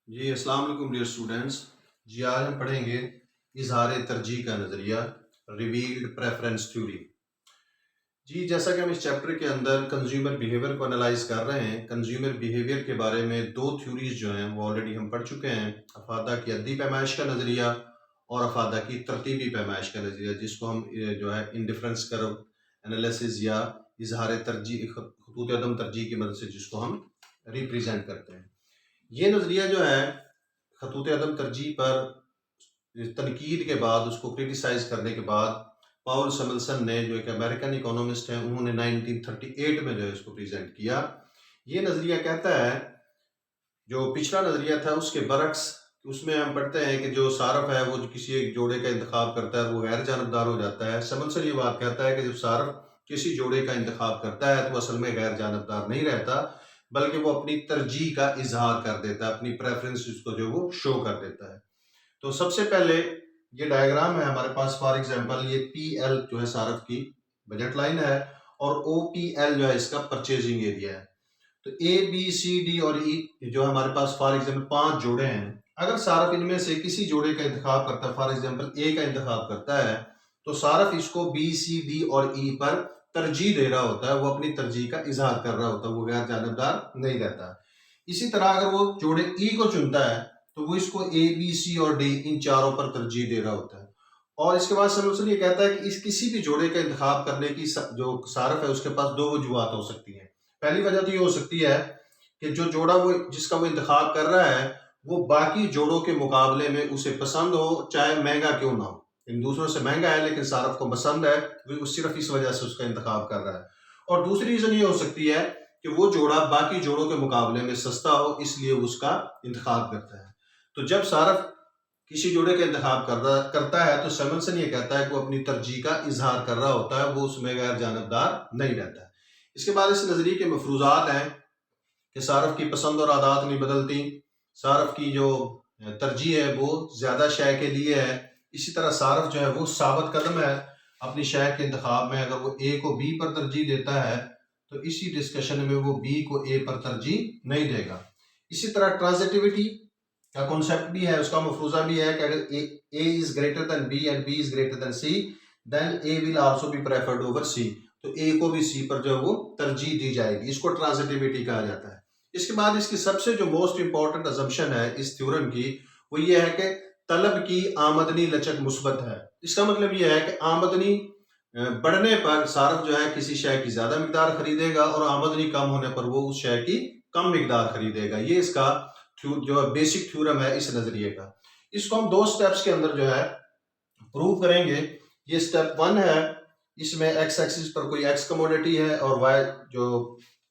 جی السلام علیکم dear students. جی آج ہم پڑھیں گے اظہار ترجیح کا نظریہ ریویلڈ پریفرنس تھیوری. جی جیسا کہ ہم اس چیپٹر کے اندر کنزیومر بیہیویئر کو انالائز کر رہے ہیں. کنزیومر بیہیویئر کے بارے میں دو تھیوریز جو ہیں وہ آلریڈی ہم پڑھ چکے ہیں. افادہ کی عددی پیمائش کا نظریہ اور افادہ کی ترتیبی پیمائش کا نظریہ، جس کو ہم جو ہے انڈیفرنس کرو انالیسز یا اظہار ترجیح خطوط عدم ترجیح کی مدد سے جس کو ہم ریپریزنٹ کرتے ہیں. یہ نظریہ جو ہے خطوط عدم ترجیح پر تنقید کے بعد، اس کو کرٹیسائز کرنے کے بعد، پاول سیملسن نے جو ایک امریکن اکانومسٹ ہیں، انہوں نے 1938 میں جو ہے اس کو پریزنٹ کیا. یہ نظریہ کہتا ہے جو پچھلا نظریہ تھا اس کے برعکس، اس میں ہم پڑھتے ہیں کہ جو صارف ہے وہ کسی ایک جوڑے کا انتخاب کرتا ہے وہ غیر جانبدار ہو جاتا ہے. سیملسن یہ بات کہتا ہے کہ جب صارف کسی جوڑے کا انتخاب کرتا ہے تو اصل میں غیر جانبدار نہیں رہتا، بلکہ وہ اپنی ترجیح کا اظہار کر دیتا ہے، اپنی پریفرنس جس کو جو وہ شو کر دیتا ہے. تو سب سے پہلے یہ ڈائیگرام ہے ہمارے پاس. فار ایگزامپل یہ پی ایل جو ہے صارف کی بجٹ لائن ہے اور او پی ایل جو ہے اس کا پرچیزنگ ایریا ہے. تو اے بی سی ڈی اور ای جو ہمارے پاس فار ایگزامپل 5 جوڑے ہیں. اگر صارف ان میں سے کسی جوڑے کا انتخاب کرتا ہے، فار ایگزامپل اے کا انتخاب کرتا ہے، تو صارف اس کو بی سی ڈی اور ای پر ترجیح دے رہا ہوتا ہے، وہ اپنی ترجیح کا اظہار کر رہا ہوتا ہے، وہ غیر جانبدار نہیں رہتا. اسی طرح اگر وہ جوڑے ای کو چنتا ہے تو وہ اس کو اے بی سی اور ڈی ان چاروں پر ترجیح دے رہا ہوتا ہے. اور اس کے بعد سیملسن یہ کہتا ہے کہ اس کسی بھی جوڑے کا انتخاب کرنے کی جو صارف ہے اس کے پاس دو وجوہات ہو سکتی ہیں. پہلی وجہ تو یہ ہو سکتی ہے کہ جو جوڑا وہ جس کا وہ انتخاب کر رہا ہے وہ باقی جوڑوں کے مقابلے میں اسے پسند ہو، چاہے مہنگا کیوں نہ ہو. دوسروں سے مہنگا ہے لیکن صارف کو پسند ہے، وہ صرف اس وجہ سے اس کا انتخاب کر رہا ہے. اور دوسری ریزن یہ ہو سکتی ہے کہ وہ جوڑا باقی جوڑوں کے مقابلے میں سستا ہو، اس لیے اس کا انتخاب کرتا ہے. تو جب صارف کسی جوڑے کا انتخاب کرتا ہے تو سیملسن یہ کہتا ہے کہ وہ اپنی ترجیح کا اظہار کر رہا ہوتا ہے، وہ اس میں غیر جانبدار نہیں رہتا ہے. اس کے بعد اس نظریے کے مفروضات ہیں کہ صارف کی پسند اور عادات نہیں بدلتی، صارف کی جو ترجیح ہے وہ زیادہ شے کے لیے ہے. اسی طرح صارف جو ہے وہ ثابت قدم ہے اپنی شے کے انتخاب میں. اگر وہ اے کو بی پر ترجیح دیتا ہے تو اسی ڈسکشن میں وہ بی کو اے پر ترجیح نہیں دے گا. اسی طرح ٹرانزٹیوٹی کا کانسیپٹ بھی ہے، اس کا مفروضہ بھی ہے کہ اگر a is greater than b and b is greater than c then a will also be preferred over c, تو اے کو بھی سی پر جو ہے وہ ترجیح دی جائے گی. اس کو ٹرانزٹیوٹی کہا جاتا ہے. اس کے بعد اس کی سب سے جو موسٹ امپورٹنٹ ازمپشن ہے اس تھیورم کی، وہ یہ ہے کہ طلب کی آمدنی لچک مثبت ہے. اس کا مطلب یہ ہے کہ آمدنی بڑھنے پر صارف جو ہے کسی شے کی زیادہ مقدار خریدے گا اور آمدنی کم ہونے پر وہ اس شے کی کم مقدار خریدے گا. یہ اس کا جو بیسک تھیورم ہے اس نظریے کا. اس کو ہم 2 سٹیپس کے اندر جو ہے پروو کریں گے. یہ سٹیپ 1 ہے، اس میں ایکس ایکسس پر کوئی ایکس کموڈیٹی ہے اور وائی جو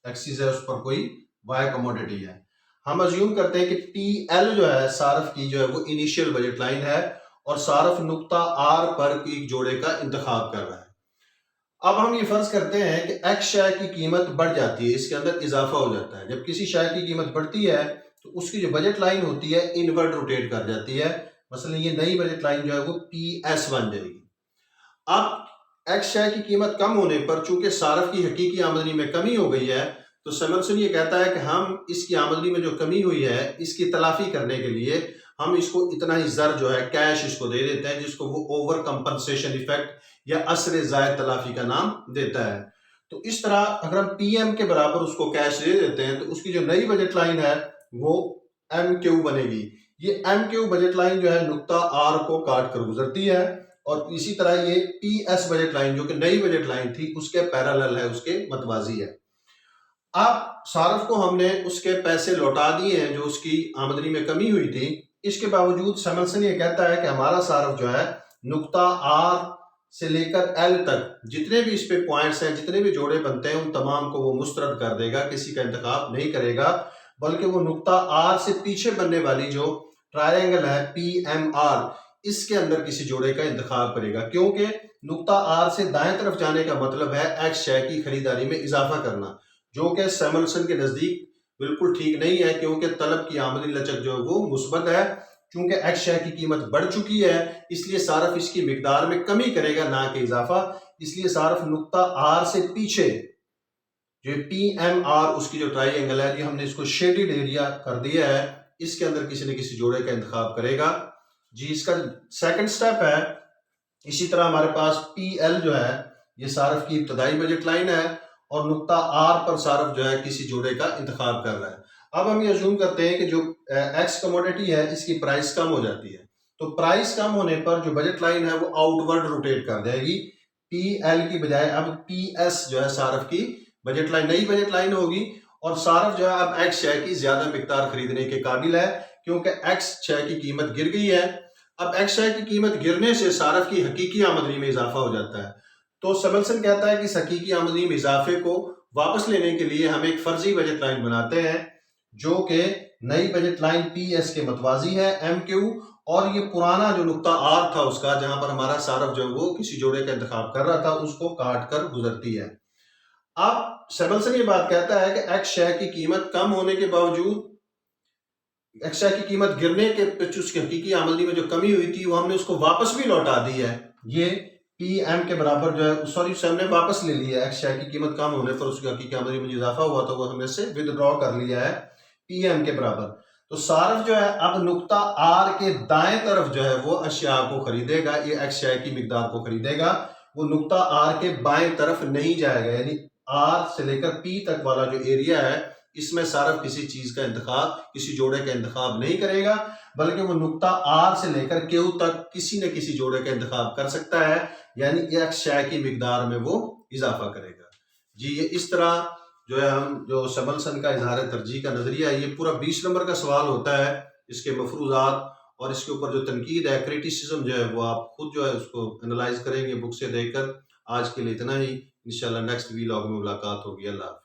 ایکسس ہے اس پر کوئی وائی کموڈیٹی ہے. ہم ازیوم کرتے ہیں کہ پی ایل جو ہے صارف کی جو ہے وہ انیشیل بجٹ لائن ہے اور صارف نقطہ آر پر ایک جوڑے کا انتخاب کر رہا ہے. اب ہم یہ فرض کرتے ہیں کہ ایکس شے کی قیمت بڑھ جاتی ہے، اس کے اندر اضافہ ہو جاتا ہے. جب کسی شے کی قیمت بڑھتی ہے تو اس کی جو بجٹ لائن ہوتی ہے انورٹ روٹیٹ کر جاتی ہے. مثلا یہ نئی بجٹ لائن جو ہے وہ پی ایس بن جائے گی. اب ایکس شے کی قیمت کم ہونے پر چونکہ صارف کی حقیقی آمدنی میں کمی ہو گئی ہے، تو سیملسن یہ کہتا ہے کہ ہم اس کی آمدنی میں جو کمی ہوئی ہے اس کی تلافی کرنے کے لیے ہم اس کو اتنا ہی زر جو ہے کیش اس کو دے دیتے ہیں، جس کو وہ اوور کمپنسیشن ایفیکٹ یا اثر زائد تلافی کا نام دیتا ہے. تو اس طرح اگر ہم پی ایم کے برابر اس کو کیش دے دیتے ہیں تو اس کی جو نئی بجٹ لائن ہے وہ ایم کیو بنے گی. یہ ایم کیو بجٹ لائن جو ہے نقطہ آر کو کاٹ کر گزرتی ہے اور اسی طرح یہ پی ایس بجٹ لائن جو کہ نئی بجٹ لائن تھی اس کے پیرالل ہے، اس کے متوازی ہے. اب صارف کو ہم نے اس کے پیسے لوٹا دیے ہیں جو اس کی آمدنی میں کمی ہوئی تھی. اس کے باوجود سیملسن یہ کہتا ہے کہ ہمارا صارف جو ہے نقطہ آر سے لے کر ایل تک جتنے بھی اس پہ پوائنٹس ہیں، جتنے بھی جوڑے بنتے ہیں ان تمام کو وہ مسترد کر دے گا، کسی کا انتخاب نہیں کرے گا، بلکہ وہ نقطہ آر سے پیچھے بننے والی جو ٹرائنگل ہے پی ایم آر اس کے اندر کسی جوڑے کا انتخاب کرے گا. کیونکہ نقطہ آر سے دائیں طرف جانے کا مطلب ہے ایکس شے کی خریداری میں اضافہ کرنا، جو کہ سیملسن کے نزدیک بالکل ٹھیک نہیں ہے، کیونکہ طلب کی آمدنی لچک جو ہے وہ مثبت ہے. چونکہ ایکس شے کی قیمت بڑھ چکی ہے اس لیے صارف اس کی مقدار میں کمی کرے گا نہ کہ اضافہ. اس لیے صارف نقطہ آر سے پیچھے جو پی ایم آر اس کی جو ٹرائی اینگل ہے، یہ ہم نے اس کو شیڈڈ ایریا کر دیا ہے اس کے اندر کسی نہ کسی جوڑے کا انتخاب کرے گا. جی اس کا سیکنڈ سٹیپ ہے. اسی طرح ہمارے پاس پی ایل جو ہے یہ صارف کی ابتدائی بجٹ لائن ہے اور نقطہ آر پر صارف جو ہے کسی جوڑے کا انتخاب کر رہا ہے. اب ہم یہ ازیوم کرتے ہیں کہ جو ایکس کموڈیٹی ہے اس کی پرائس کم ہو جاتی ہے، تو پرائس کم ہونے پر جو بجٹ لائن ہے وہ آؤٹ ورڈ روٹیٹ کر جائے گی. پی ایل کی بجائے اب پی ایس جو ہے صارف کی بجٹ لائن، نئی بجٹ لائن ہوگی، اور صارف جو ہے اب ایکس شے کی زیادہ مقدار خریدنے کے قابل ہے کیونکہ ایکس شے کی قیمت گر گئی ہے. اب ایکس شے کی قیمت گرنے سے صارف کی حقیقی آمدنی میں اضافہ ہو جاتا ہے. تو سیملسن کہتا ہے کہ اس حقیقی آمدنی میں اضافے کو واپس لینے کے لیے ہم ایک فرضی بجٹ لائن بناتے ہیں جو کہ نئی بجٹ لائن پی ایس کے متوازی ہے ایم کیو، اور یہ پرانا جو نقطہ آر تھا اس کا جہاں پر ہمارا صارف جو وہ کسی جوڑے کا انتخاب کر رہا تھا اس کو کاٹ کر گزرتی ہے. اب سیملسن یہ بات کہتا ہے کہ ایکس شے کی قیمت کم ہونے کے باوجود ایکس شے کی قیمت گرنے کے اس کی حقیقی آمدنی میں جو کمی ہوئی تھی وہ ہم نے اس کو واپس بھی لوٹا دی ہے. یہ پی ایم کے برابر جو ہے سوری ہم نے واپس لے لیا ہے. ایکس شے کی قیمت کم ہونے پر اس کی حقیقی آمدنی میں اضافہ ہوا تھا وہ ہم نے سے ودرا کر لیا ہے پی ایم کے برابر. تو صارف جو ہے اب نقطہ آر کے دائیں طرف جو ہے وہ اشیاء کو خریدے گا، یہ ایکس شے کی مقدار کو خریدے گا، وہ نقطہ آر کے بائیں طرف نہیں جائے گا. یعنی آر سے لے کر پی تک والا جو ایریا ہے اس میں صارف کسی چیز کا انتخاب، کسی جوڑے کا انتخاب نہیں کرے گا، بلکہ وہ نقطہ آر سے لے کر کیو تک کسی نہ کسی جوڑے کا انتخاب کر سکتا ہے، یعنی ایکس شے کی مقدار میں وہ اضافہ کرے گا. جی یہ اس طرح جو ہے ہم جو سیملسن کا اظہار ترجیح کا نظریہ ہے، یہ پورا 20 نمبر کا سوال ہوتا ہے. اس کے مفروضات اور اس کے اوپر جو تنقید ہے، کریٹیسزم جو ہے وہ آپ خود جو ہے اس کو انالائز کریں گے بک سے دیکھ کر. آج کے لیے اتنا ہی، انشاءاللہ نیکسٹ ویلاگ میں ملاقات ہوگی. اللہ حافظ.